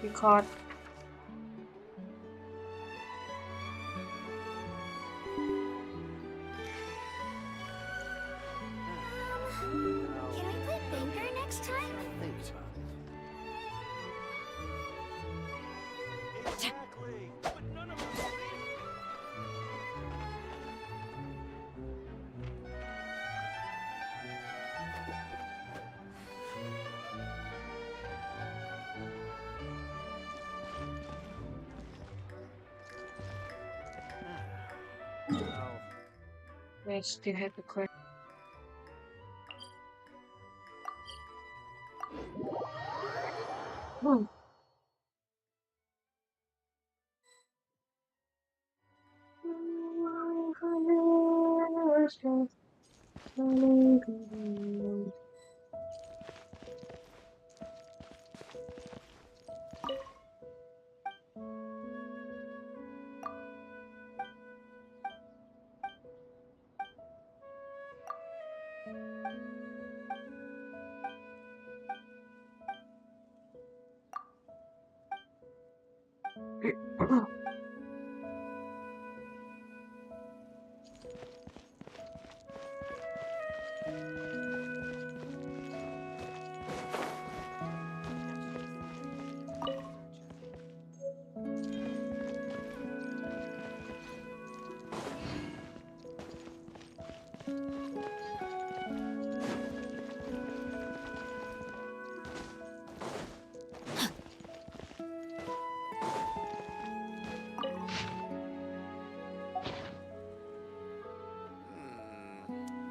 Because Can I play Banger next time? Think about it. Exactly. But none of us well, we're still hypocrite. Hmm.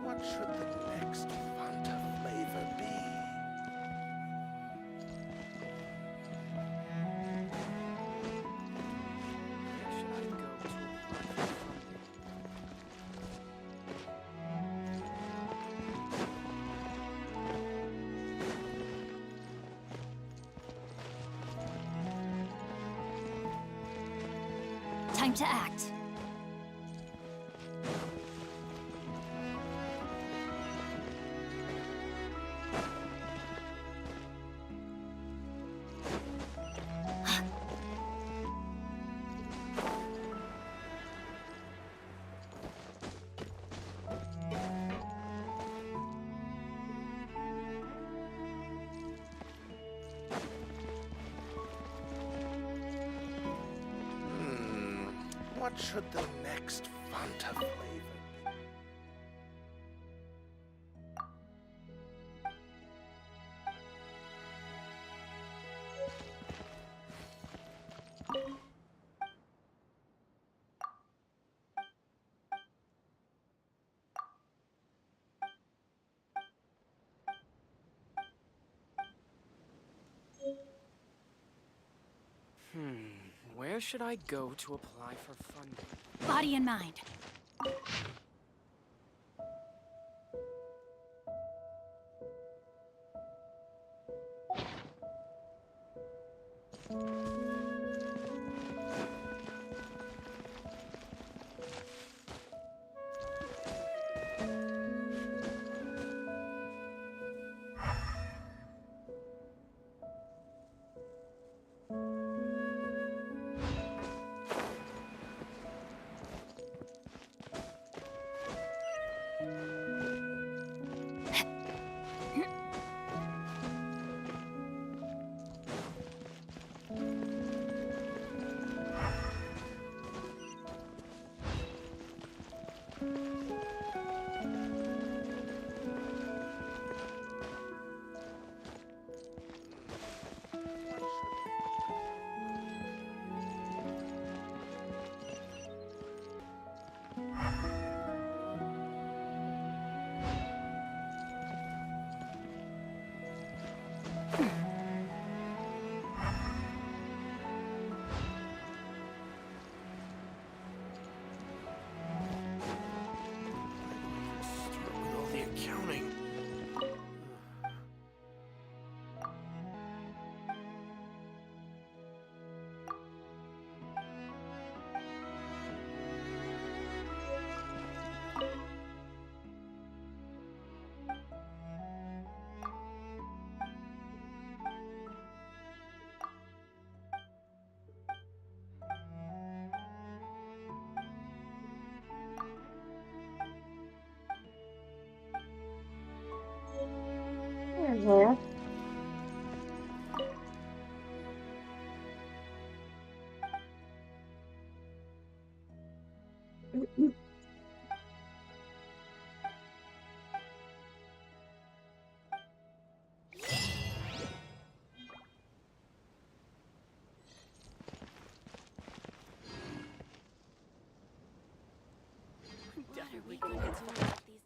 what should the next Fanta flavor be? Where should I go to apply for funding? Time to act. What should the next Fanta flavor be? Where should I go to apply for funding? Body and mind. Where? What are we gonna do about these?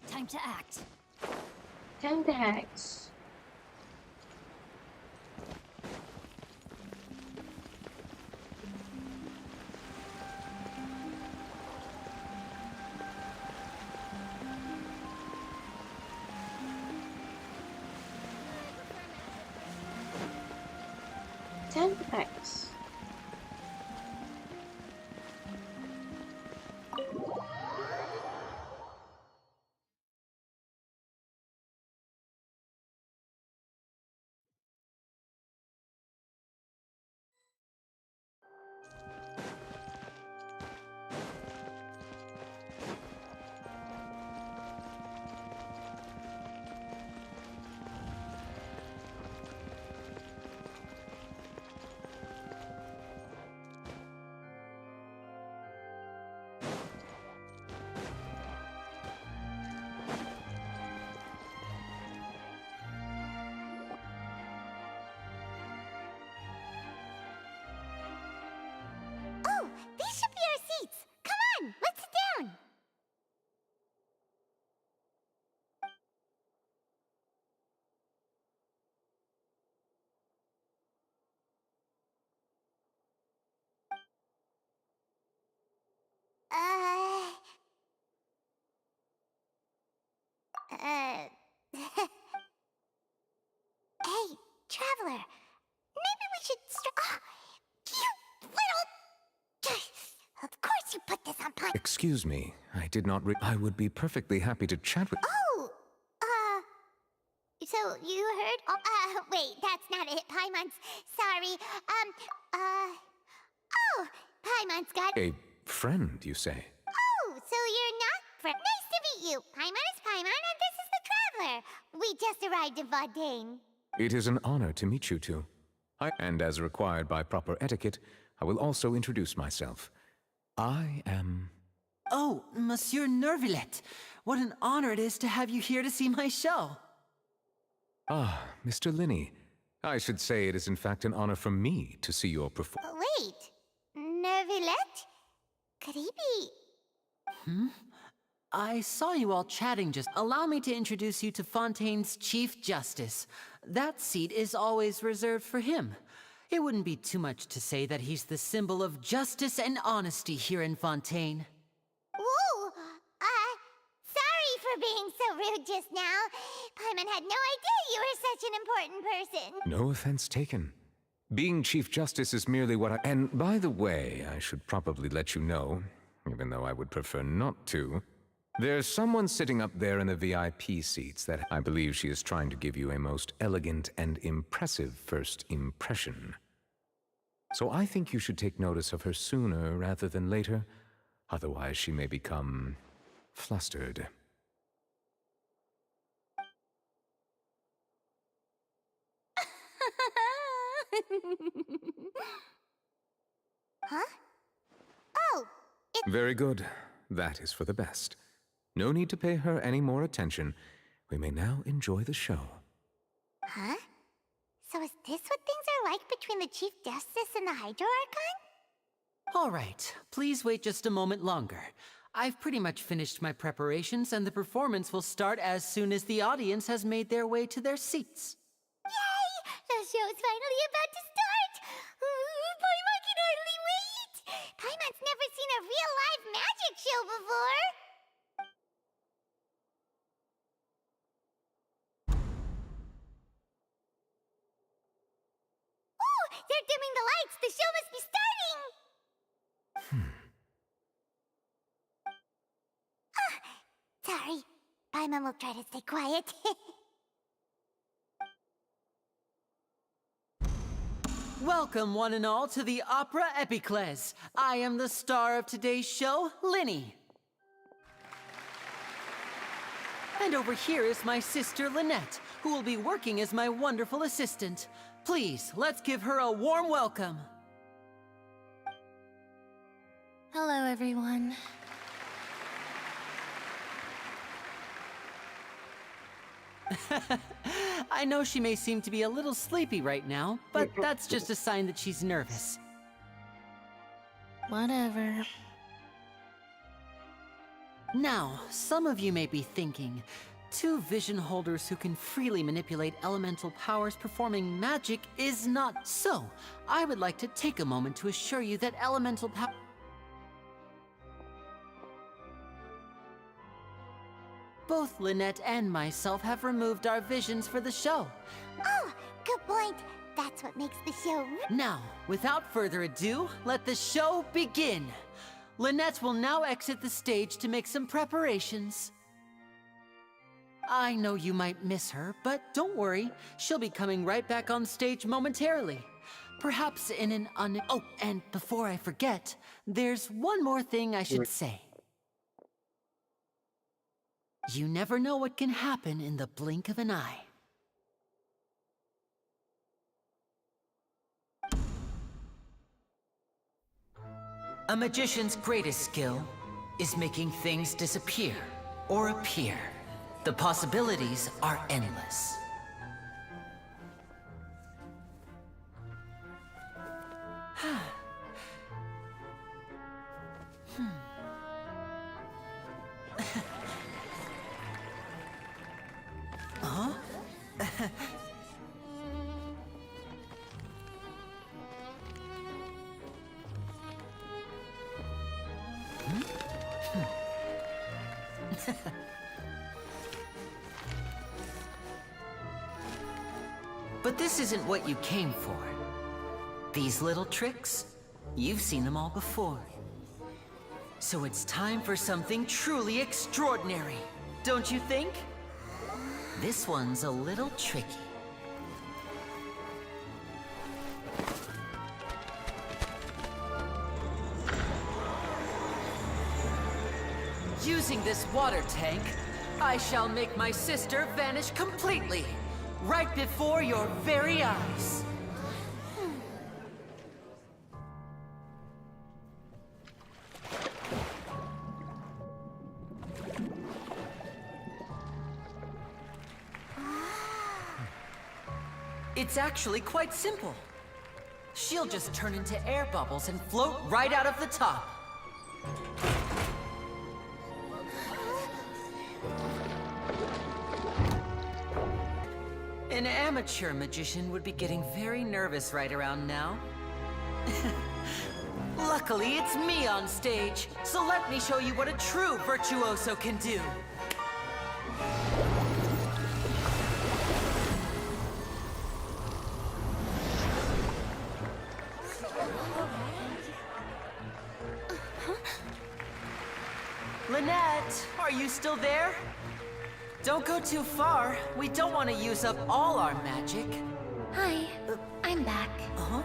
Time to act. Time to hacks. Time to hacks. Oh, these should be our seats. Come on, let's sit down. Uh, hey, traveler. Maybe we should you little. Of course you put this on pie. Excuse me, I did not I would be perfectly happy to chat with— Oh, so you heard? Wait, that's not it, Paimon's. Sorry. Oh, Paimon's got. A friend, you say? Oh, so you're not friend. Nice to meet you. Paimon is Paimon, and this is the traveler. We just arrived in Vaudain. It is an honor to meet you two. And as required by proper etiquette, I will also introduce myself. I am— Oh, Monsieur Nervillet. What an honor it is to have you here to see my show. Ah, Mr. Leney. I should say it is in fact an honor for me to see your performance. Wait, Nervillet? Could he be? I saw you all chatting just— Allow me to introduce you to Fontaine's Chief Justice. That seat is always reserved for him. It wouldn't be too much to say that he's the symbol of justice and honesty here in Fontaine. Whoa! Sorry for being so rude just now. Paimon had no idea you were such an important person. No offense taken. Being Chief Justice is merely what I— And by the way, I should probably let you know, even though I would prefer not to, there's someone sitting up there in the VIP seats that I believe she is trying to give you a most elegant and impressive first impression. So I think you should take notice of her sooner rather than later, otherwise she may become flustered. Huh? Oh, Very good. That is for the best. No need to pay her any more attention. We may now enjoy the show. huh? So is this what things are like between the Chief Justice and the Hydro Archon? All right, please wait just a moment longer. I've pretty much finished my preparations, and the performance will start as soon as the audience has made their way to their seats. Yay! The show's finally about to start! show before. Oh, they're dimming the lights. The show must be starting. Sorry. Paimon will try to stay quiet. Welcome, one and all, to the Opera Epiclese. I am the star of today's show, Leney. And over here is my sister, Lynette, who will be working as my wonderful assistant. Please, let's give her a warm welcome. Hello, everyone. I know she may seem to be a little sleepy right now, but that's just a sign that she's nervous. Whatever. Now, some of you may be thinking, two vision holders who can freely manipulate elemental powers performing magic is not so. I would like to take a moment to assure you that elemental power... Both Lynette and myself have removed our visions for the show. Oh, good point. That's what makes the show. Now, without further ado, let the show begin. Lynette will now exit the stage to make some preparations. I know you might miss her, but don't worry. She'll be coming right back on stage momentarily. Perhaps in an Oh, and before I forget, there's one more thing I should say. You never know what can happen in the blink of an eye. A magician's greatest skill is making things disappear or appear. The possibilities are endless. Huh? But this isn't what you came for. These little tricks, you've seen them all before. So it's time for something truly extraordinary, don't you think? This one's a little tricky. Using this water tank, I shall make my sister vanish completely, right before your very eyes. It's actually quite simple. She'll just turn into air bubbles and float right out of the top. An amateur magician would be getting very nervous right around now. Luckily, it's me on stage, so let me show you what a true virtuoso can do. Lynette, are you still there? Don't go too far. We don't want to use up all our magic. Hi, I'm back. Uh-huh.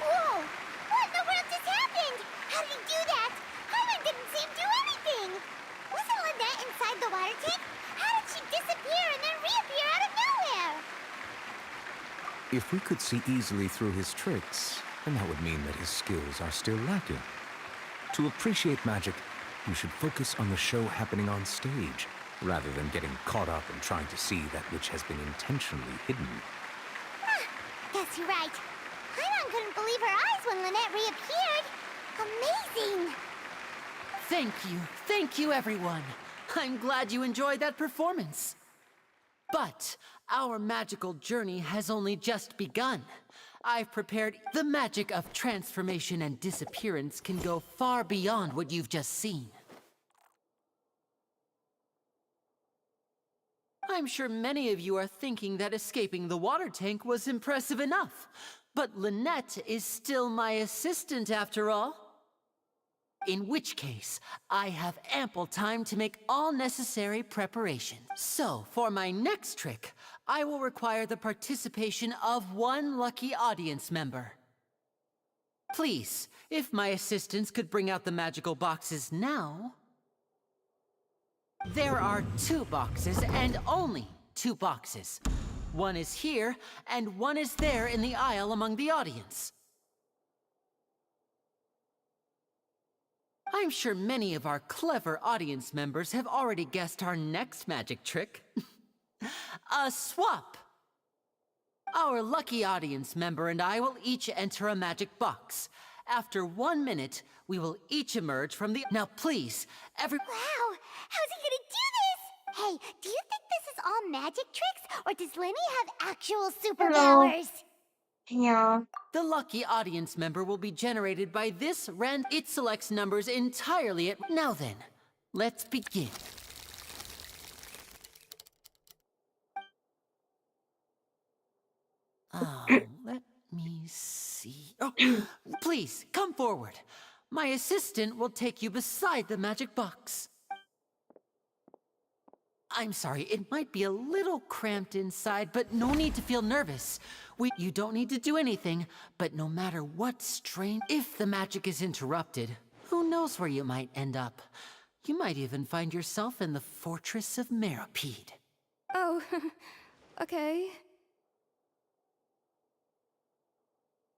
Whoa! What in the world just happened? How did he do that? Paimon didn't see him do anything. Wasn't Lynette inside the water tank? How did she disappear and then reappear out of nowhere? If we could see easily through his tricks, then that would mean that his skills are still lacking. To appreciate magic, you should focus on the show happening on stage, rather than getting caught up in trying to see that which has been intentionally hidden. Guess you're right. Paimon couldn't believe her eyes when Lynette reappeared. Amazing! Thank you everyone. I'm glad you enjoyed that performance. But our magical journey has only just begun. I've prepared the magic of transformation and disappearance can go far beyond what you've just seen. I'm sure many of you are thinking that escaping the water tank was impressive enough. But Lynette is still my assistant after all. In which case, I have ample time to make all necessary preparations. So, for my next trick, I will require the participation of one lucky audience member. Please, if my assistants could bring out the magical boxes now. There are 2 boxes, and only 2 boxes. One is here, and one is there in the aisle among the audience. I'm sure many of our clever audience members have already guessed our next magic trick. A swap! Our lucky audience member and I will each enter a magic box. After 1 minute, we will each emerge from the... Now please, Wow! How's he gonna do this? Hey, do you think this is all magic tricks, or does Leney have actual superpowers? Yeah. The lucky audience member will be generated by this random... It selects numbers entirely at... Now then, let's begin. Let me see... Oh, please, come forward. My assistant will take you beside the magic box. I'm sorry, it might be a little cramped inside, but no need to feel nervous. You don't need to do anything, but no matter what strain, if the magic is interrupted, who knows where you might end up? You might even find yourself in the Fortress of Meropide. Oh, okay.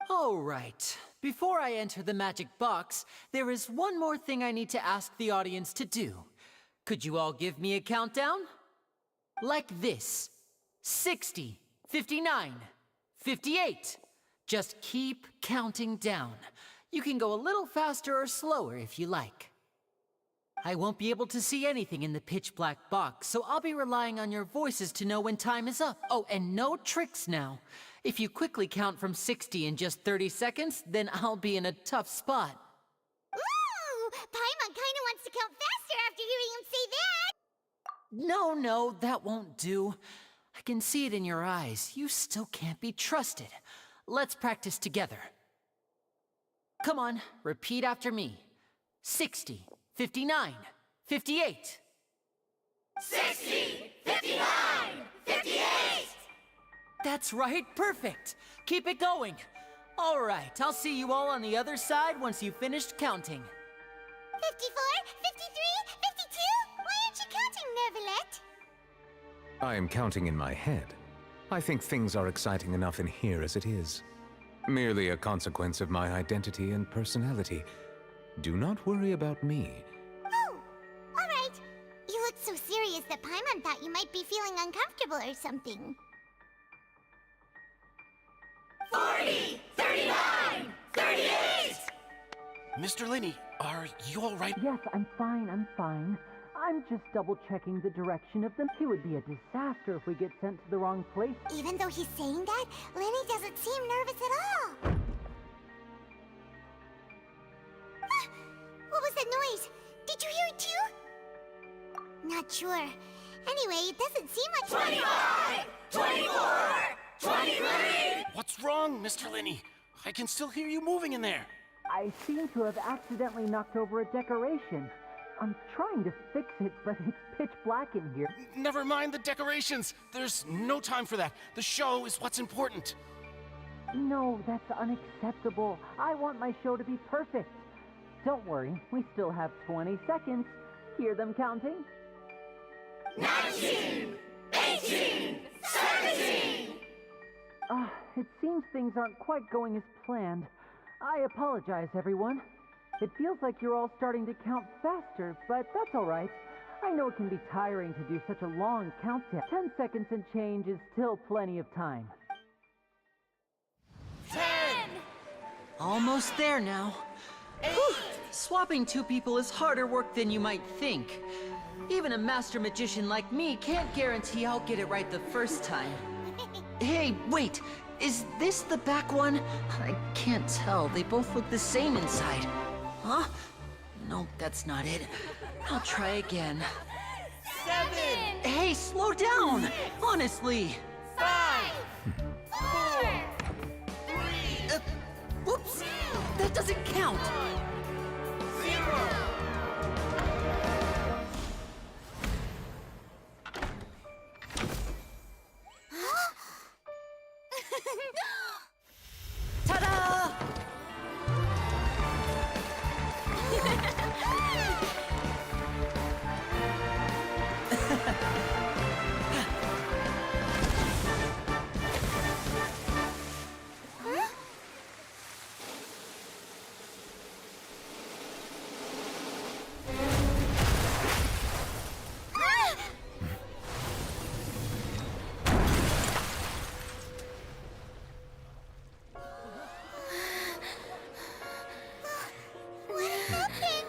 All right. Before I enter the magic box, there is one more thing I need to ask the audience to do. Could you all give me a countdown? Like this. 60, 59, 58. Just keep counting down. You can go a little faster or slower if you like. I won't be able to see anything in the pitch black box, so I'll be relying on your voices to know when time is up. Oh, and no tricks now. If you quickly count from 60 in just 30 seconds, then I'll be in a tough spot. Ooh! Paimon kinda wants to count faster after hearing him say that! No, that won't do. I can see it in your eyes. You still can't be trusted. Let's practice together. Come on, repeat after me. 60, 59, 58. 60! 59! 58! That's right, perfect. Keep it going. All right, I'll see you all on the other side once you've finished counting. 54, 53, 52? Why aren't you counting, Nervalette? I am counting in my head. I think things are exciting enough in here as it is. Merely a consequence of my identity and personality. Do not worry about me. Oh, all right. You looked so serious that Paimon thought you might be feeling uncomfortable or something. 40, 39, 38! Mr. Leney, are you all right? Yes, I'm fine. I'm just double-checking the direction of them. It would be a disaster if we get sent to the wrong place. Even though he's saying that, Leney doesn't seem nervous at all. Ah, what was that noise? Did you hear it too? Not sure. Anyway, it doesn't seem like... 25! 24! 23! What's wrong, Mr. Leney? I can still hear you moving in there. I seem to have accidentally knocked over a decoration. I'm trying to fix it, but it's pitch black in here. Never mind the decorations. There's no time for that. The show is what's important. No, that's unacceptable. I want my show to be perfect. Don't worry, we still have 20 seconds. Hear them counting? 19! 18! 17! It seems things aren't quite going as planned. I apologize, everyone. It feels like you're all starting to count faster, but that's all right. I know it can be tiring to do such a long countdown. 10 seconds and change is still plenty of time. 10! Almost there now. Whew. Swapping two people is harder work than you might think. Even a master magician like me can't guarantee I'll get it right the first time. Hey, wait! Is this the back one? I can't tell. They both look the same inside. Huh? Nope, that's not it. I'll try again. 7! Hey, slow down! Honestly! 5! 4! 3! Whoops! That doesn't count! 0! Ta-da! What happened?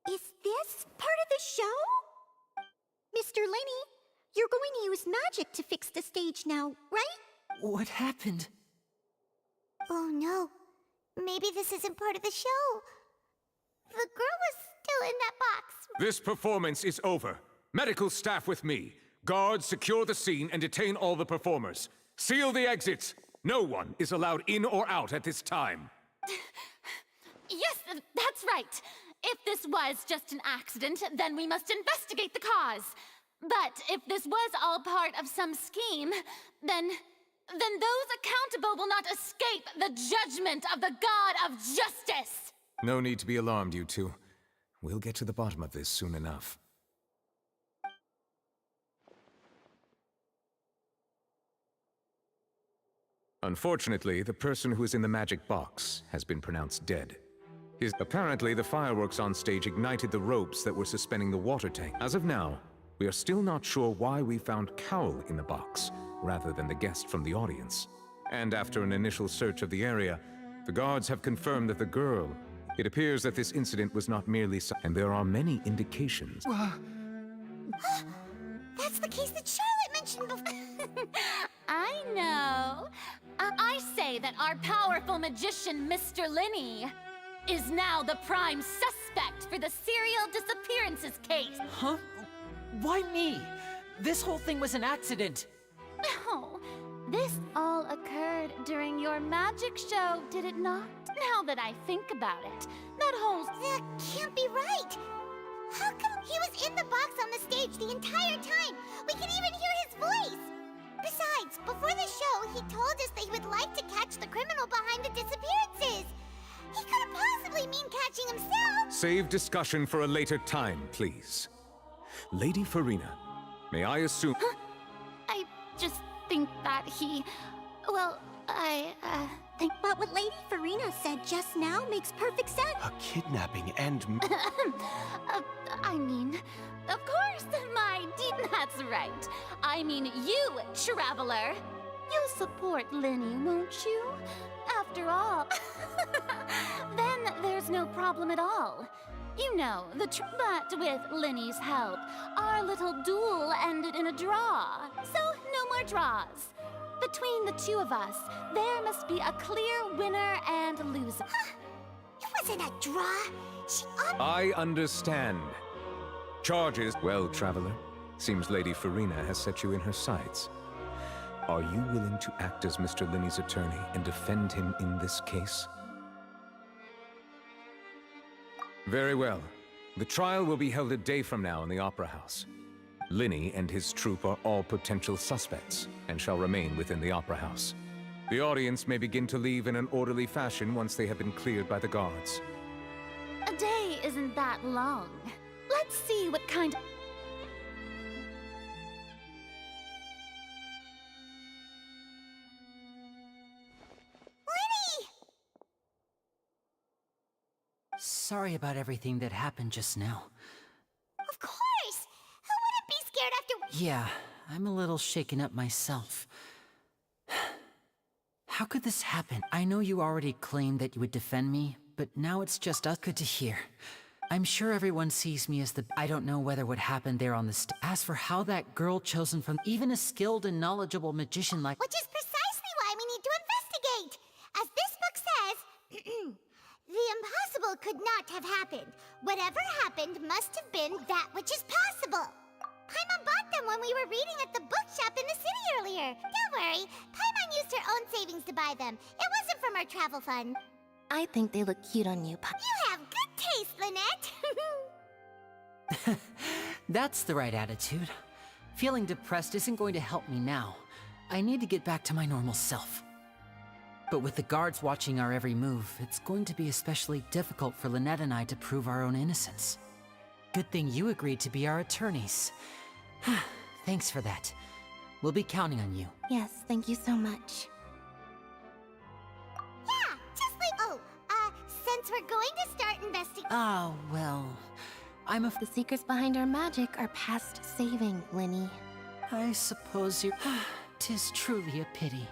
Is this part of the show? Mr. Leney, you're going to use magic to fix the stage now, right? What happened? Oh no. Maybe this isn't part of the show. The girl was still in that box. This performance is over. Medical staff with me. Guards, secure the scene and detain all the performers. Seal the exits. No one is allowed in or out at this time. Yes, that's right. If this was just an accident, then we must investigate the cause. But if this was all part of some scheme, then those accountable will not escape the judgment of the God of Justice. No need to be alarmed, you two. We'll get to the bottom of this soon enough. Unfortunately, the person who is in the magic box has been pronounced dead. Apparently, the fireworks on stage ignited the ropes that were suspending the water tank. As of now, we are still not sure why we found Cowl in the box, rather than the guest from the audience. And after an initial search of the area, the guards have confirmed that the girl... It appears that this incident was not merely... And there are many indications. That's the case that Charlotte mentioned before. I know. I say that our powerful magician, Mr. Leney, is now the prime suspect for the serial disappearances case. Huh? Why me? This whole thing was an accident. No, this all occurred during your magic show, did it not? Now that I think about it, that whole... That can't be right. How come he was in the box on the stage the entire time? We can even hear his voice. Besides, before the show, he told us that he would like to catch the criminal behind the disappearances. He couldn't possibly mean catching himself. Save discussion for a later time, please. Lady Farina, may I assume... I just think that he... Well, I think... But what Lady Farina said just now makes perfect sense. A kidnapping and... I mean, of course, my dear, that's right. I mean you, traveler. You'll support Leney, won't you? After all, then there's no problem at all. You know, but with Leney's help, our little duel ended in a draw. So, no more draws. Between the two of us, there must be a clear winner and loser. It wasn't a draw. I understand. Charges... Well, traveler, seems Lady Farina has set you in her sights. Are you willing to act as Mr. Leney's attorney and defend him in this case? Very well. The trial will be held a day from now in the Opera House. Leney and his troupe are all potential suspects and shall remain within the Opera House. The audience may begin to leave in an orderly fashion once they have been cleared by the guards. A day isn't that long. Let's see what kind of... Leney! Sorry about everything that happened just now. Of course! Who wouldn't be scared after... Yeah, I'm a little shaken up myself. How could this happen? I know you already claimed that you would defend me, but now it's just us. Good to hear. I'm sure everyone sees me as the... I don't know whether what happened there on the As for how that girl chosen from even a skilled and knowledgeable magician like... Which is precisely why we need to investigate! As this book says, the impossible could not have happened. Whatever happened must have been that which is possible. Paimon bought them when we were reading at the bookshop in the city earlier. Don't worry, Paimon used her own savings to buy them. It wasn't from our travel fund. I think they look cute on you, You have good taste, Lynette! That's the right attitude. Feeling depressed isn't going to help me now. I need to get back to my normal self. But with the guards watching our every move, it's going to be especially difficult for Lynette and I to prove our own innocence. Good thing you agreed to be our attorneys. Thanks for that. We'll be counting on you. Yes, thank you so much. Yeah, just like... Oh, since we're going to start investigating... Oh, well... The secrets behind our magic are past saving, Leney. I suppose you're... 'Tis truly a pity.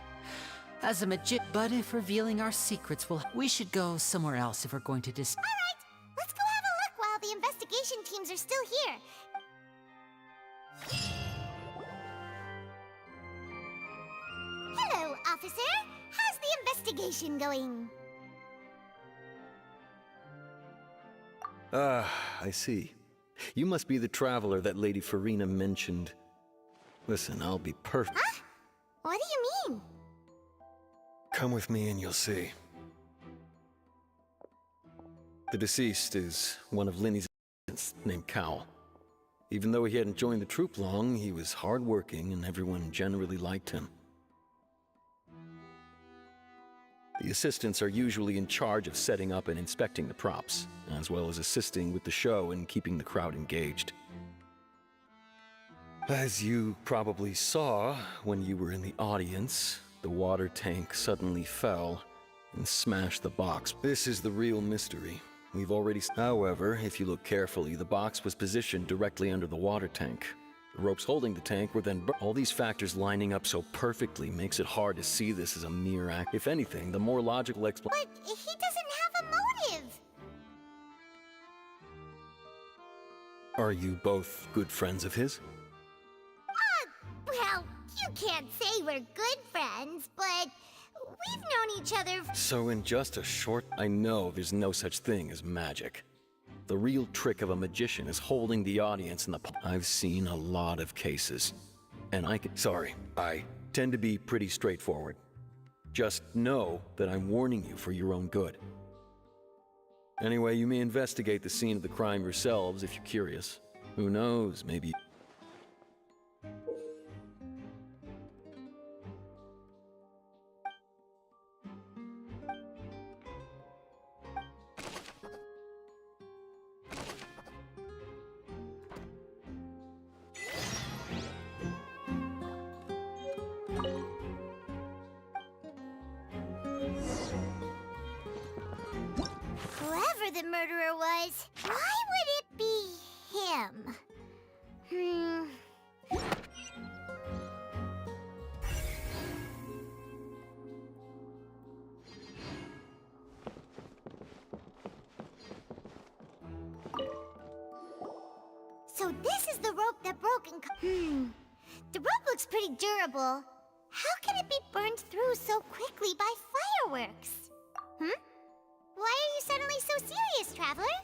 As a but if revealing our secrets will... We should go somewhere else if we're going to Alright, let's go have a look while the investigation teams are still here. Hello, officer. How's the investigation going? Ah, I see. You must be the traveler that Lady Farina mentioned. Listen, I'll be perfect. Huh? What do you mean? Come with me and you'll see. The deceased is one of Leney's assistants named Cal. Even though he hadn't joined the troop long, he was hardworking and everyone generally liked him. The assistants are usually in charge of setting up and inspecting the props, as well as assisting with the show and keeping the crowd engaged. As you probably saw when you were in the audience, the water tank suddenly fell and smashed the box. This is the real mystery. We've already... However, if you look carefully, the box was positioned directly under the water tank. The ropes holding the tank were then... All these factors lining up so perfectly makes it hard to see this as a mere act. If anything, the more logical explanation... But he doesn't have a motive. Are you both good friends of his? Well, you can't say we're good friends, but we've known each other... So in just a short... I know there's no such thing as magic. The real trick of a magician is holding the audience in the... I've seen a lot of cases, and I tend to be pretty straightforward. Just know that I'm warning you for your own good. Anyway, you may investigate the scene of the crime yourselves if you're curious. Who knows, maybe... Whoever the murderer was, why would it be him? So this is the rope that broke and... The rope looks pretty durable. How can it be burned through so quickly by fireworks? Why are you suddenly so serious, traveler?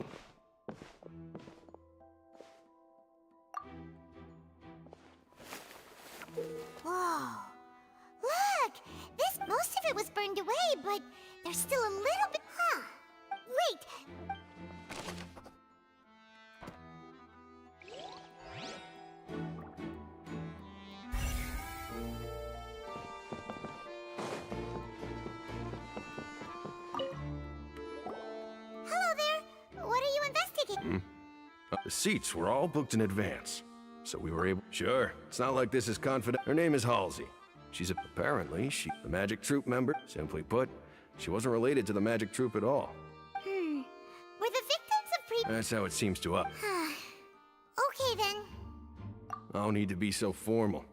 Whoa. Look! Most of it was burned away, but there's still a little bit... Wait! Hello there! What are you The seats were all booked in advance, so we were able... Sure, it's not like this is confident. Her name is Halsey. Apparently, the magic troupe member. Simply put, she wasn't related to the magic troupe at all. Were the victims of That's how it seems to us. Okay then. No need to be so formal.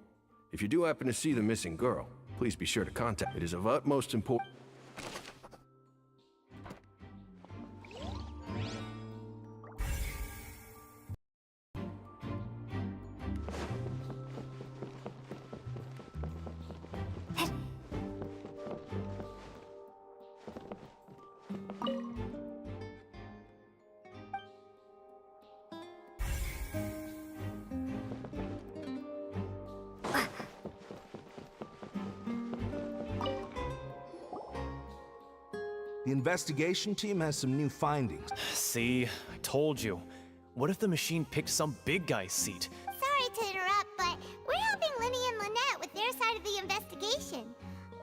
If you do happen to see the missing girl, please be sure to contact. It is of utmost importance. The investigation team has some new findings. See, I told you. What if the machine picked some big guy's seat? Sorry to interrupt, but we're helping Leney and Lynette with their side of the investigation.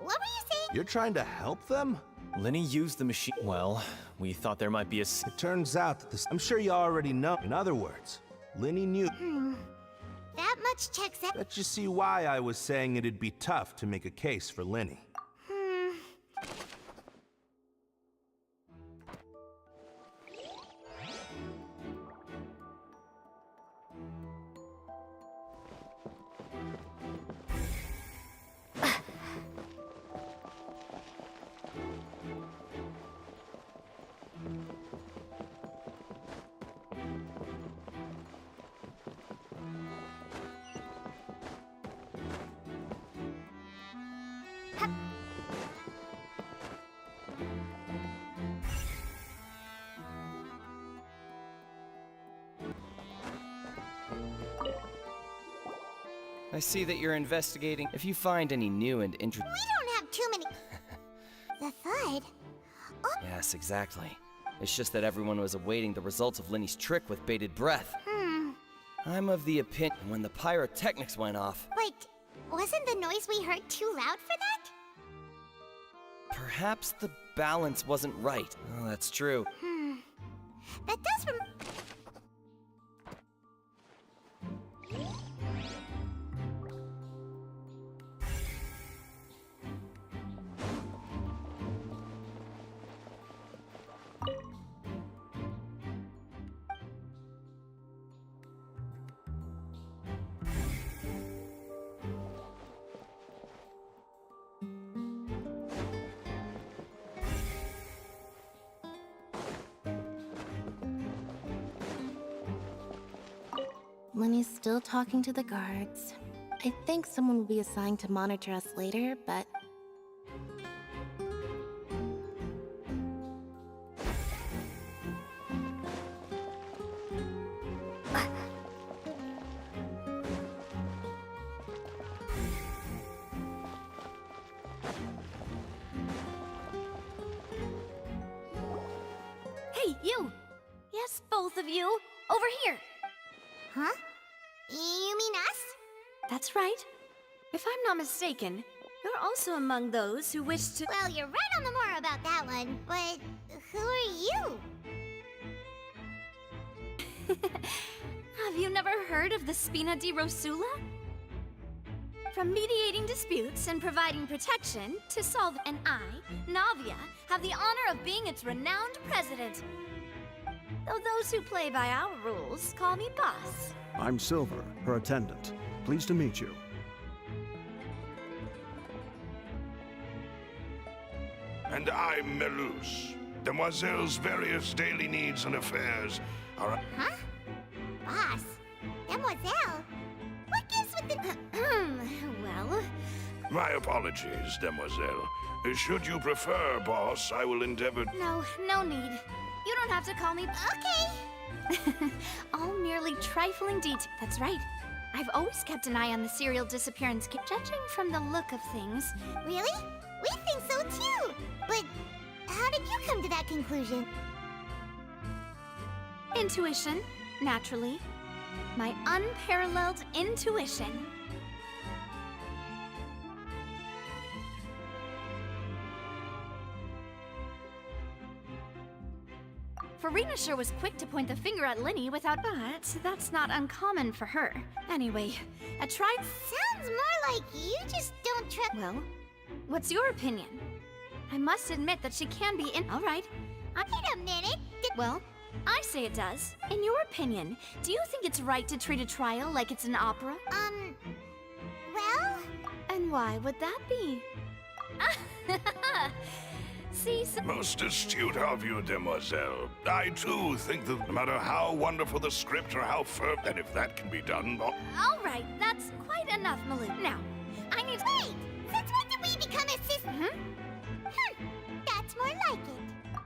What were you saying? You're trying to help them? Lenny used the machine. Well, we thought there might be a. It turns out that this. I'm sure you already know. In other words, Lenny knew. That much checks out. Let you see why I was saying it'd be tough to make a case for Lenny. I see that you're investigating. If you find any new and interesting... We don't have too many... The thud? Oh. Yes, exactly. It's just that everyone was awaiting the results of Lenny's trick with bated breath. I'm of the opinion when the pyrotechnics went off... But wasn't the noise we heard too loud for that? Perhaps the balance wasn't right. Oh, that's true. That does Lenny's still talking to the guards. I think someone will be assigned to monitor us later, but... Hey, you! Yes, both of you! Over here! Huh? You mean us? That's right. If I'm not mistaken, you're also among those who wish to... Well, you're right on the more about that one, but who are you? Have you never heard of the Spina di Rosula? From mediating disputes and providing protection to solve, and I, Navia, have the honor of being its renowned president. Though those who play by our rules call me boss. I'm Silver, her attendant. Pleased to meet you. And I'm Milameowz. Demoiselle's various daily needs and affairs are... Huh? Boss? Demoiselle? What gives with the... Well... My apologies, Demoiselle. Should you prefer, boss, I will endeavor... No need. You don't have to call me... Okay. All merely trifling details. That's right. I've always kept an eye on the serial disappearance case. Judging from the look of things... Really? We think so too! But how did you come to that conclusion? Intuition, naturally. My unparalleled intuition. Farina sure was quick to point the finger at Leney without... But that's not uncommon for her. Anyway, a try... Sounds more like you just don't trust... Well, what's your opinion? I must admit that she can be in... Alright. Wait a minute. Well, I say it does. In your opinion, do you think it's right to treat a trial like it's an opera? Well... And why would that be? See, Most astute of you, demoiselle. I too think that no matter how wonderful the script or how firm, that if that can be done... Alright, that's quite enough, Malou. Now, I need... Wait! Since when did we become assistants? That's more like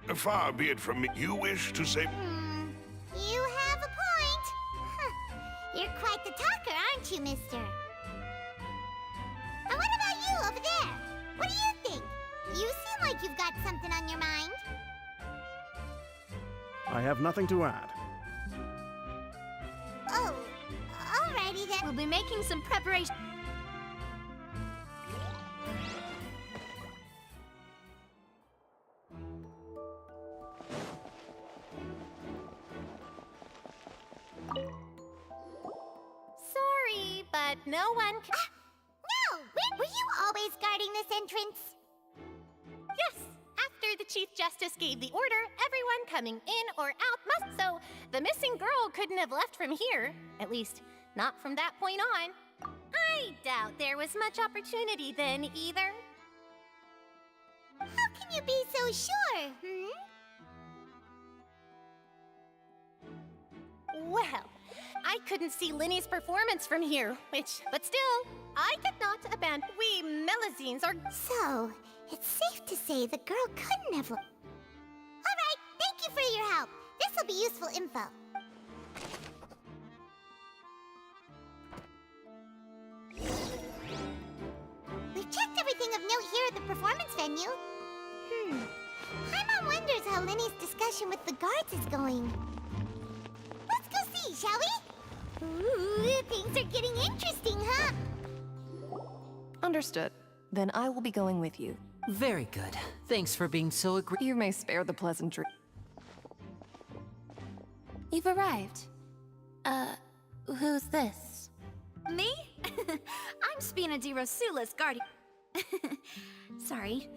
it. Far be it from me. You wish to say... You have a point. You're quite the talker, aren't you, mister? And what about you over there? What do you think? You seem like you've got something on your mind. I have nothing to add. Oh, alrighty then. We'll be making some preparation. Sorry, but no one can... No! Were you always guarding this entrance? Yes! After the Chief Justice gave the order, everyone coming in or out must, so the missing girl couldn't have left from here. At least, not from that point on. I doubt there was much opportunity then, either. How can you be so sure, Well, I couldn't see Leney's performance from here, but still, I could not abandon. We Melazines are... So, it's safe to say the girl couldn't have... Alright, thank you for your help. This'll be useful info. We've checked everything of note here at the performance venue. Paimon wonders how Leney's discussion with the guards is going. Let's go see, shall we? Ooh, things are getting interesting, huh? Understood. Then I will be going with you. Very good. Thanks for being so You may spare the pleasantry. You've arrived. Who's this? Me? I'm Spina di Rosula's guardian. Sorry,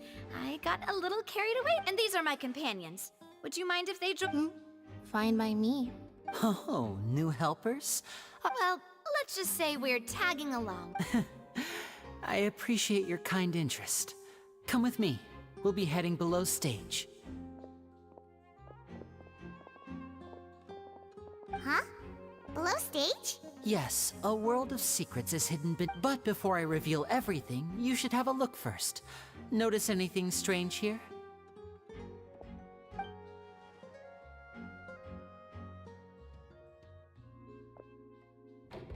I got a little carried away. And these are my companions. Would you mind if they Fine by me. Oh, new helpers? Well, let's just say we're tagging along. I appreciate your kind interest. Come with me. We'll be heading below stage. Huh? Below stage? Yes, a world of secrets is hidden but before I reveal everything, you should have a look first. Notice anything strange here?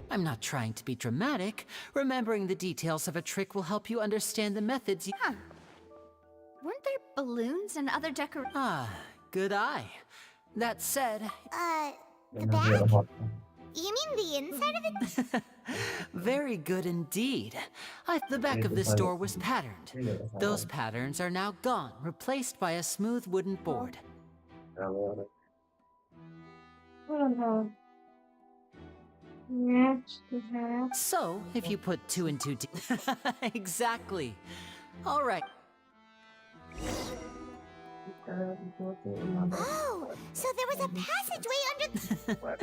I'm not trying to be dramatic. Remembering the details of a trick will help you understand the methods Weren't there balloons and other Ah, good eye. That said... the back? You mean the inside of it? Very good indeed. The back of this door was patterned. Those patterns are now gone, replaced by a smooth wooden board. So, if you put two and two exactly. All right. Oh, so there was a passageway under...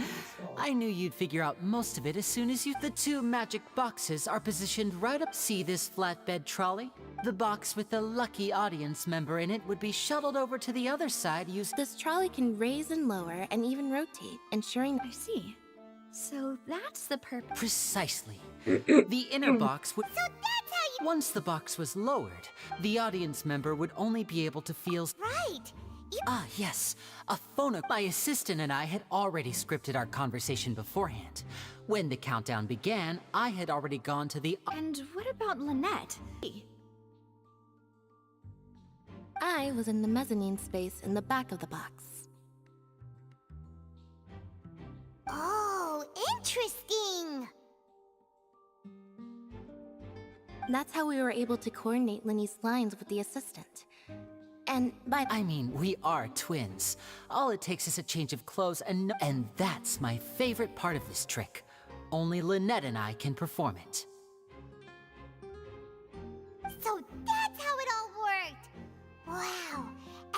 I knew you'd figure out most of it as soon as you... The two magic boxes are positioned right up... See this flatbed trolley? The box with the lucky audience member in it would be shuttled over to the other side using... This trolley can raise and lower and even rotate, ensuring... I see. So that's the purpose. Precisely. The inner box would... So that's how you... Once the box was lowered, the audience member would only be able to feel... Right! Ah, yes. A phono... My assistant and I had already scripted our conversation beforehand. When the countdown began, I had already gone to the... And what about Lynette? I was in the mezzanine space in the back of the box. Oh, interesting! That's how we were able to coordinate Leney's lines with the assistant. And I mean, we are twins. All it takes is a change of clothes, and that's my favorite part of this trick. Only Lynette and I can perform it. So that's how it all worked! Wow!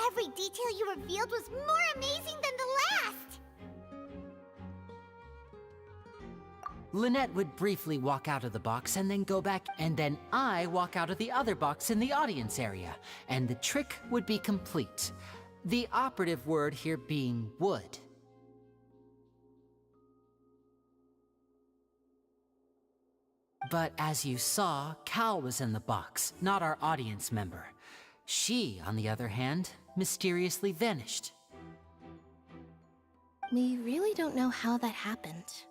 Every detail you revealed was more amazing than the last! Lynette would briefly walk out of the box and then go back, and then I walk out of the other box in the audience area, and the trick would be complete. The operative word here being would. But as you saw, Cal was in the box, not our audience member. She, on the other hand, mysteriously vanished. we really don't know how that happened.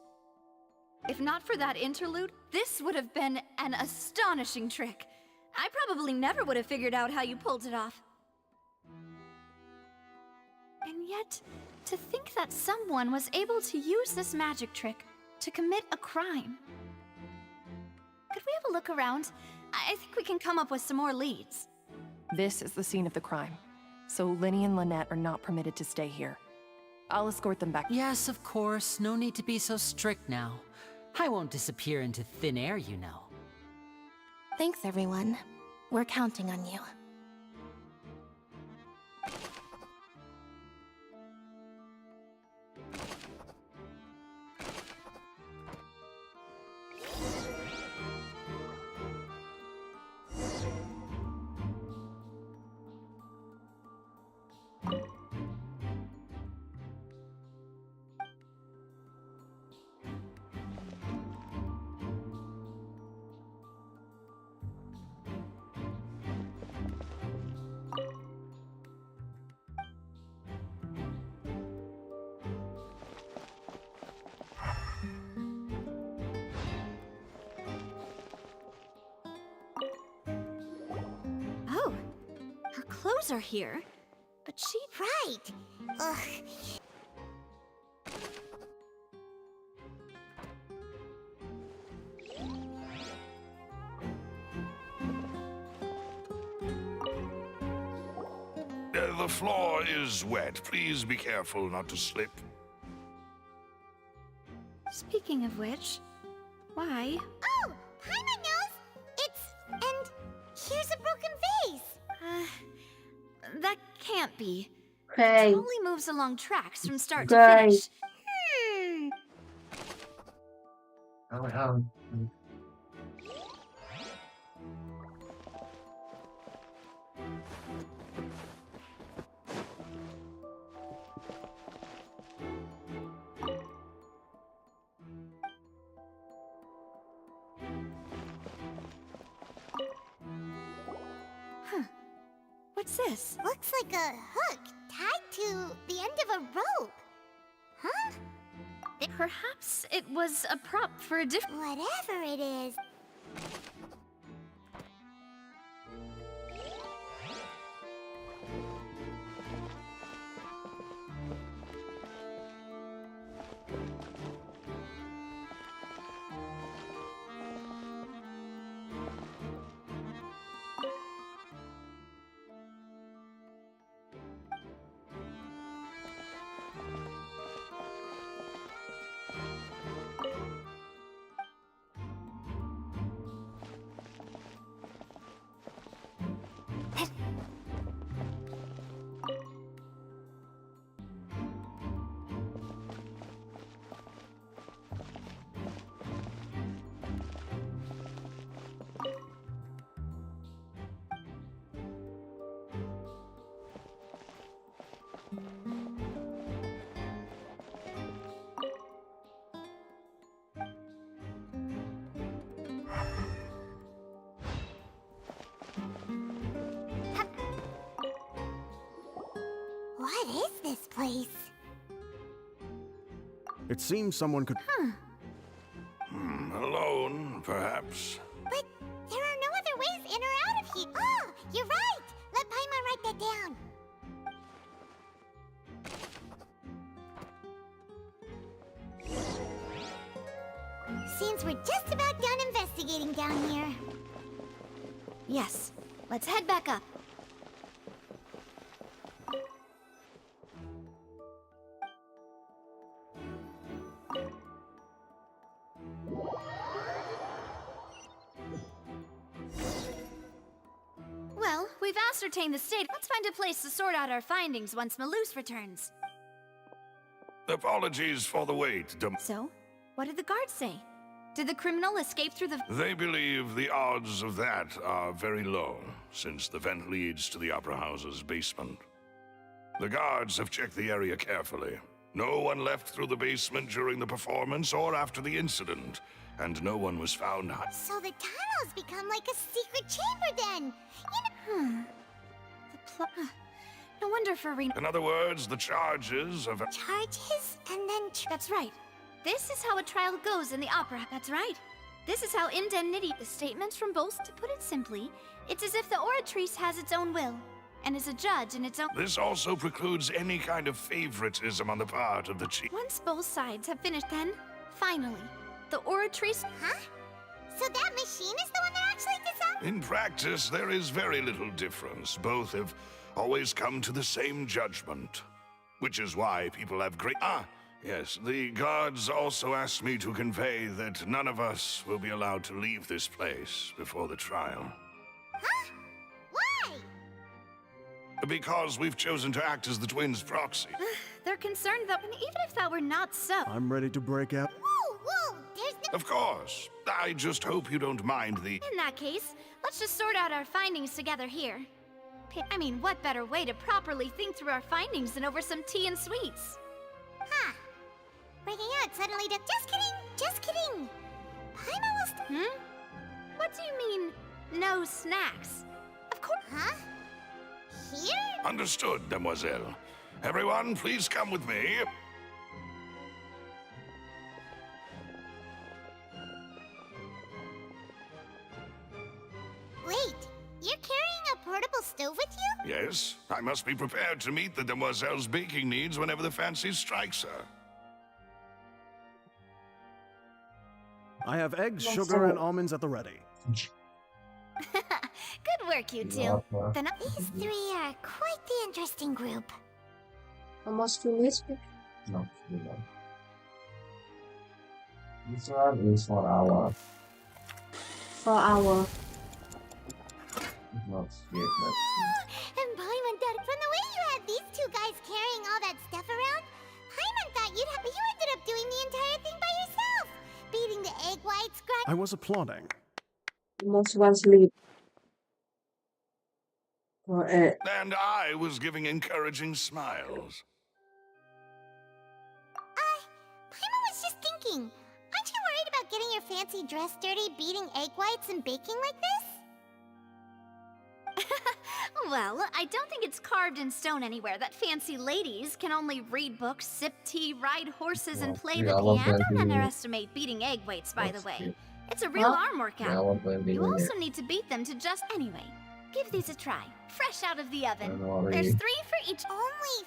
If not for that interlude, this would have been an astonishing trick. I probably never would have figured out how you pulled it off. And yet, to think that someone was able to use this magic trick to commit a crime. Could we have a look around? I think we can come up with some more leads. This is the scene of the crime, so Leney and Lynette are not permitted to stay here. I'll escort them back. Yes, of course. No need to be so strict now. I won't disappear into thin air, you know. Thanks, everyone. We're counting on you. Oh, her clothes are here, but she... Right! Ugh. The floor is wet. Please be careful not to slip. Speaking of which, why? Oh! Primogems! It's... and here's a broken vase! That can't be. Okay. It only moves along tracks from start to Right. finish. Huh. What's this? Looks like a hook tied to the end of a rope. Huh? Perhaps it was a prop for a different... Whatever it is. What is this place? It seems someone could... Alone, perhaps. But there are no other ways in or out of here. Oh, you're right! Let Paimon write that down. Seems we're just about done investigating down here. Yes, let's head back up. we've ascertained the state, let's find a place to sort out our findings once Milameowz returns. Apologies for the wait, So, what did the guards say? Did the criminal escape through the... They believe the odds of that are very low, since the vent leads to the Opera House's basement. The guards have checked the area carefully. No one left through the basement during the performance or after the incident, and no one was found. So the tunnels become like a secret chamber then. No wonder Farina... In other words, the charges of... Charges and then... That's right. This is how a trial goes in the opera. That's right. This is how indemnity... The statements from both... To put it simply, it's as if the oratrice has its own will, and is a judge in its own... This also precludes any kind of favoritism on the part of the chief. Once both sides have finished, then, finally, the oratrice... Huh? So that machine is the one that actually decides? In practice, there is very little difference. Both have always come to the same judgment. Which is why people have great... Yes, the guards also asked me to convey that none of us will be allowed to leave this place before the trial. Huh? Why? Because we've chosen to act as the twins' proxy. They're concerned that even if that were not so... I'm ready to break out. Whoa, there's no... Of course. I just hope you don't mind the... In that case, let's just sort out our findings together here. I mean, what better way to properly think through our findings than over some tea and sweets? Huh. Breaking out suddenly to... Just kidding! Paimon will... What do you mean, no snacks? Of course... Huh? Here? Understood, demoiselle. Everyone, please come with me. Wait, you're carrying a portable stove with you? Yes, I must be prepared to meet the demoiselle's baking needs whenever the fancy strikes her. I have eggs, sugar, and almonds at the ready. Good work, you two. Then These three are quite the interesting group. Almost finished. No, this one is for our. Not yet. And Paimon thought, from the way you had these two guys carrying all that stuff around, Paimon thought you ended up doing the entire thing by yourself, beating the egg whites, I was applauding. Almost one sleep. And I was giving encouraging smiles. Paimon was just thinking, aren't you worried about getting your fancy dress dirty, beating egg whites and baking like this? Well, I don't think it's carved in stone anywhere that fancy ladies can only read books, sip tea, ride horses, and play the piano. Don't underestimate beating egg weights, by the way. It's a real arm workout. You also need to beat them to just... Anyway, give these a try. Fresh out of the oven. There's 3 for each... Only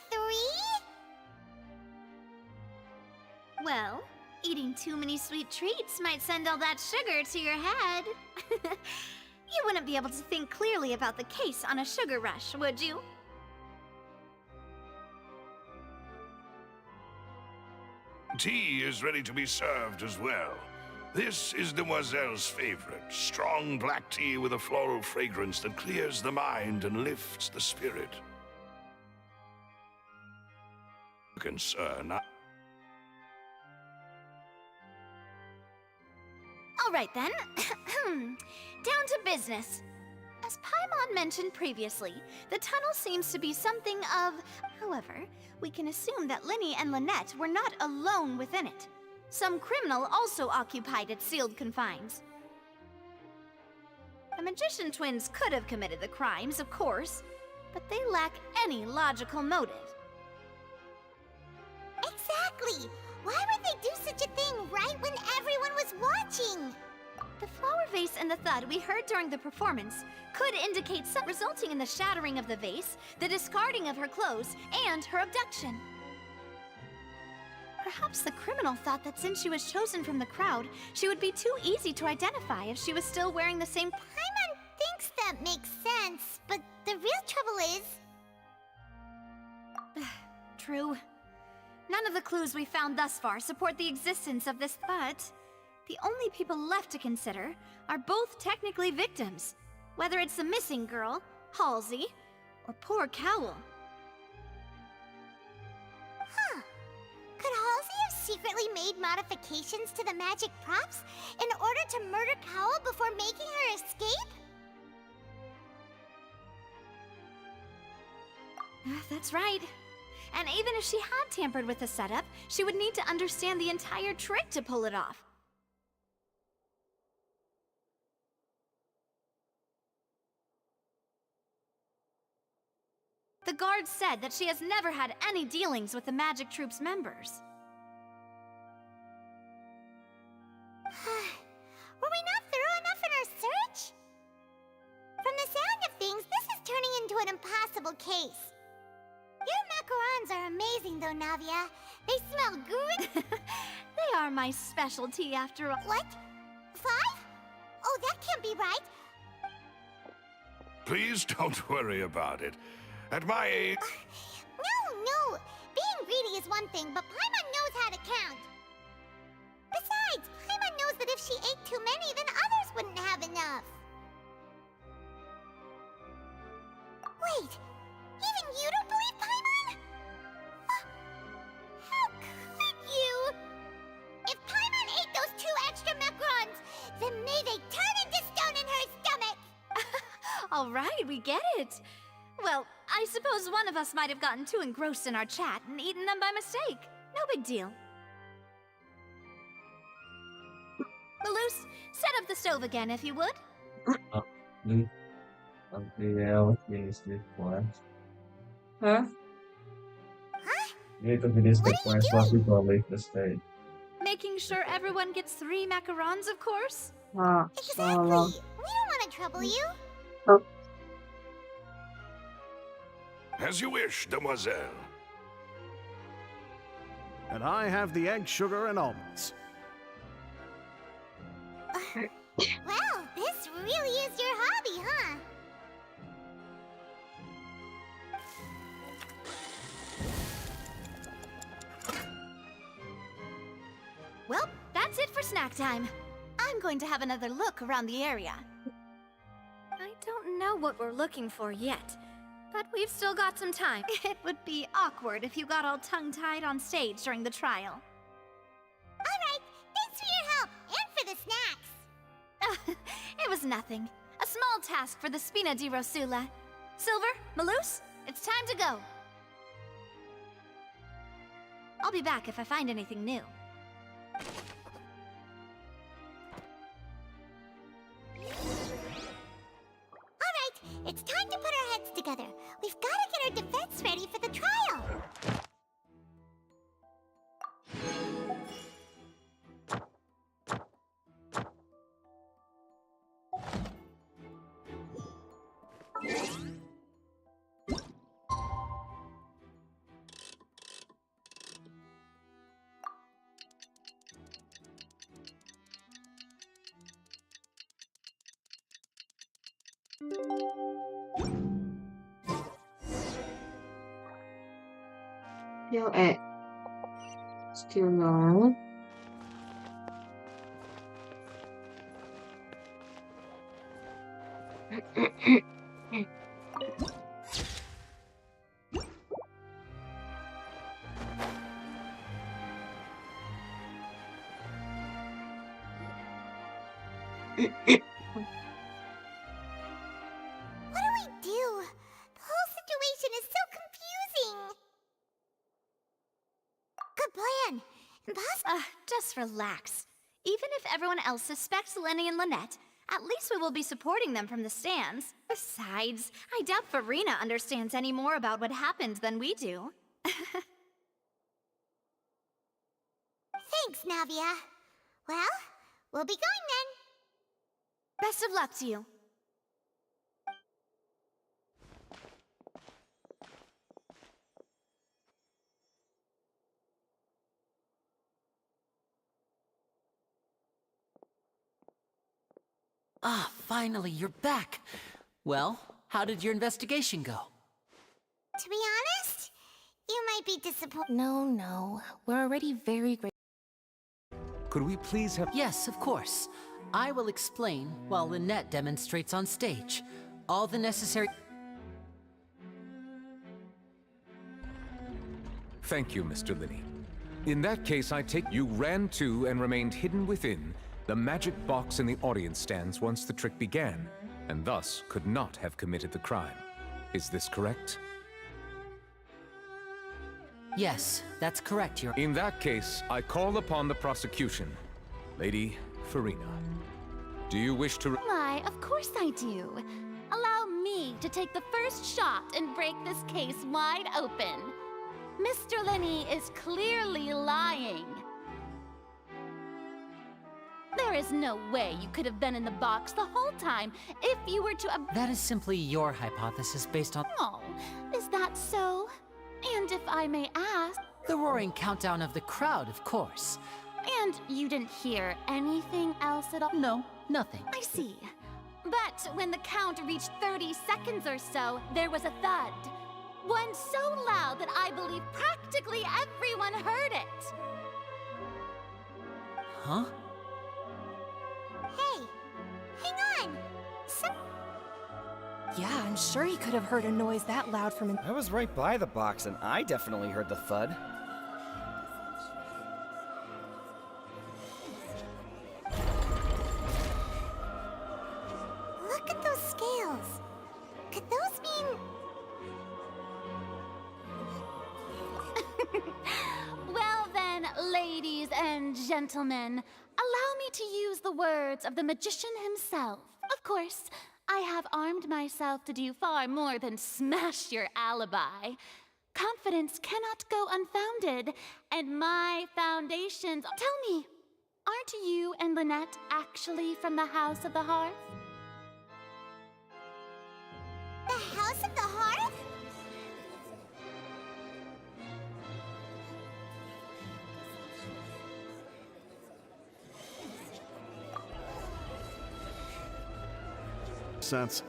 3? Well, eating too many sweet treats might send all that sugar to your head. You wouldn't be able to think clearly about the case on a sugar rush, would you? Tea is ready to be served as well. This is Demoiselle's favorite, strong black tea with a floral fragrance that clears the mind and lifts the spirit. Concern. All right then. Down to business. As Paimon mentioned previously, the tunnel seems to be something of... However, we can assume that Leney and Lynette were not alone within it. Some criminal also occupied its sealed confines. The magician twins could have committed the crimes, of course, but they lack any logical motive. Exactly! Why would they do such a thing right when everyone was watching? The flower vase and the thud we heard during the performance could indicate some resulting in the shattering of the vase, the discarding of her clothes, and her abduction. Perhaps the criminal thought that since she was chosen from the crowd, she would be too easy to identify if she was still wearing the same... Paimon thinks that makes sense, but the real trouble is... True. None of the clues we found thus far support the existence of this, but the only people left to consider are both technically victims. Whether it's the missing girl, Halsey, or poor Cowl. Huh. Could Halsey have secretly made modifications to the magic props in order to murder Cowl before making her escape? That's right. And even if she had tampered with the setup, she would need to understand the entire trick to pull it off. The guard said that she has never had any dealings with the Magic Troop's members. Were we not thorough enough in our search? From the sound of things, this is turning into an impossible case. Your macarons are amazing though, Navia. They smell good. They are my specialty after all. What? 5? Oh, that can't be right. Please don't worry about it. At my age... No. Being greedy is one thing, but Paimon knows how to count. Besides, Paimon knows that if she ate too many, then others wouldn't have enough. Wait, even you don't believe Paimon? How could you? If Paimon ate those 2 extra macarons, then may they turn into stone in her stomach! All right, we get it. Well, I suppose one of us might have gotten too engrossed in our chat and eaten them by mistake. No big deal. Milameowz, set up the stove again if you would. Let's finish this quest. Huh? You need to finish the quest once we go leave the stage. Making sure everyone gets 3 macarons, of course. Exactly. We don't want to trouble you. As you wish, demoiselle. And I have the egg, sugar, and almonds. Well, this really is your hobby, huh? Well, that's it for snack time. I'm going to have another look around the area. I don't know what we're looking for yet, but we've still got some time. It would be awkward if you got all tongue-tied on stage during the trial. Alright, thanks for your help, and for the snacks. It was nothing. A small task for the Spina di Rosula. Silver, Milameowz, it's time to go. I'll be back if I find anything new. Alright, it's time to put our heads together. We've got to get our defense ready for the trial. Still at. Still long. What do we do? The whole situation is so confusing. Good plan. Just relax. Even if everyone else suspects Leney and Lynette, at least we will be supporting them from the stands. Besides, I doubt Farina understands any more about what happened than we do. Thanks, Navia. Well, we'll be going then. Best of luck to you. Ah, finally, you're back. Well, how did your investigation go? To be honest, you might be disappointed. No. We're already very great. Could we please have... Yes, of course. I will explain while Lynette demonstrates on stage. All the necessary... Thank you, Mr. Leney. In that case, I take you ran to and remained hidden within the magic box in the audience stands once the trick began, and thus could not have committed the crime. Is this correct? Yes, that's correct, Your... In that case, I call upon the prosecution. Lady Farina, do you wish to... Why, of course I do. Allow me to take the first shot and break this case wide open. Mr. Leney is clearly lying. There is no way you could have been in the box the whole time if you were to... That is simply your hypothesis based on... Oh, is that so? And if I may ask... The roaring countdown of the crowd, of course. And you didn't hear anything else at all? No, nothing. I see. But when the count reached 30 seconds or so, there was a thud. One so loud that I believe practically everyone heard it. Huh? Hey, hang on. Yeah, I'm sure he could have heard a noise that loud from in... I was right by the box, and I definitely heard the thud. Look at those scales. Could those mean... Well then, ladies and gentlemen, allow me to use the words of the magician himself. Of course, I have armed myself to do far more than smash your alibi. Confidence cannot go unfounded, and my foundations... Tell me, aren't you and Lynette actually from the House of the Hearth? The House of the Hearth? Sense.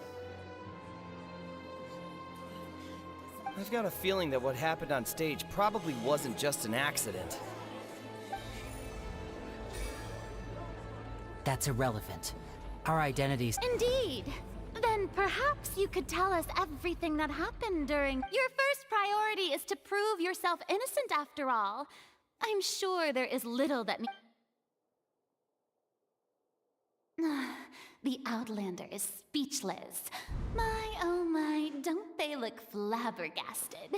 I've got a feeling that what happened on stage probably wasn't just an accident. That's irrelevant. Our identities... Indeed. Then perhaps you could tell us everything that happened during... Your first priority is to prove yourself innocent after all. I'm sure there is little that... The Outlander is speechless. My, oh my, don't they look flabbergasted?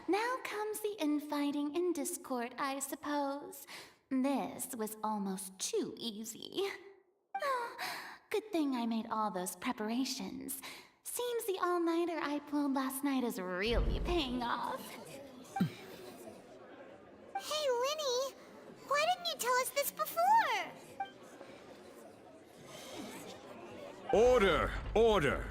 Now comes the infighting and discord, I suppose. This was almost too easy. Oh, good thing I made all those preparations. Seems the all-nighter I pulled last night is really paying off. Hey, Leney, why didn't you tell us this before? Order! Order!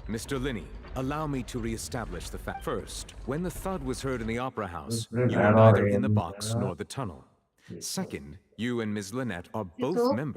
Mr. Leney, allow me to re-establish the fact. First, when the thud was heard in the Opera House, you were neither in the box nor the tunnel. Second, you and Ms. Lynette are both members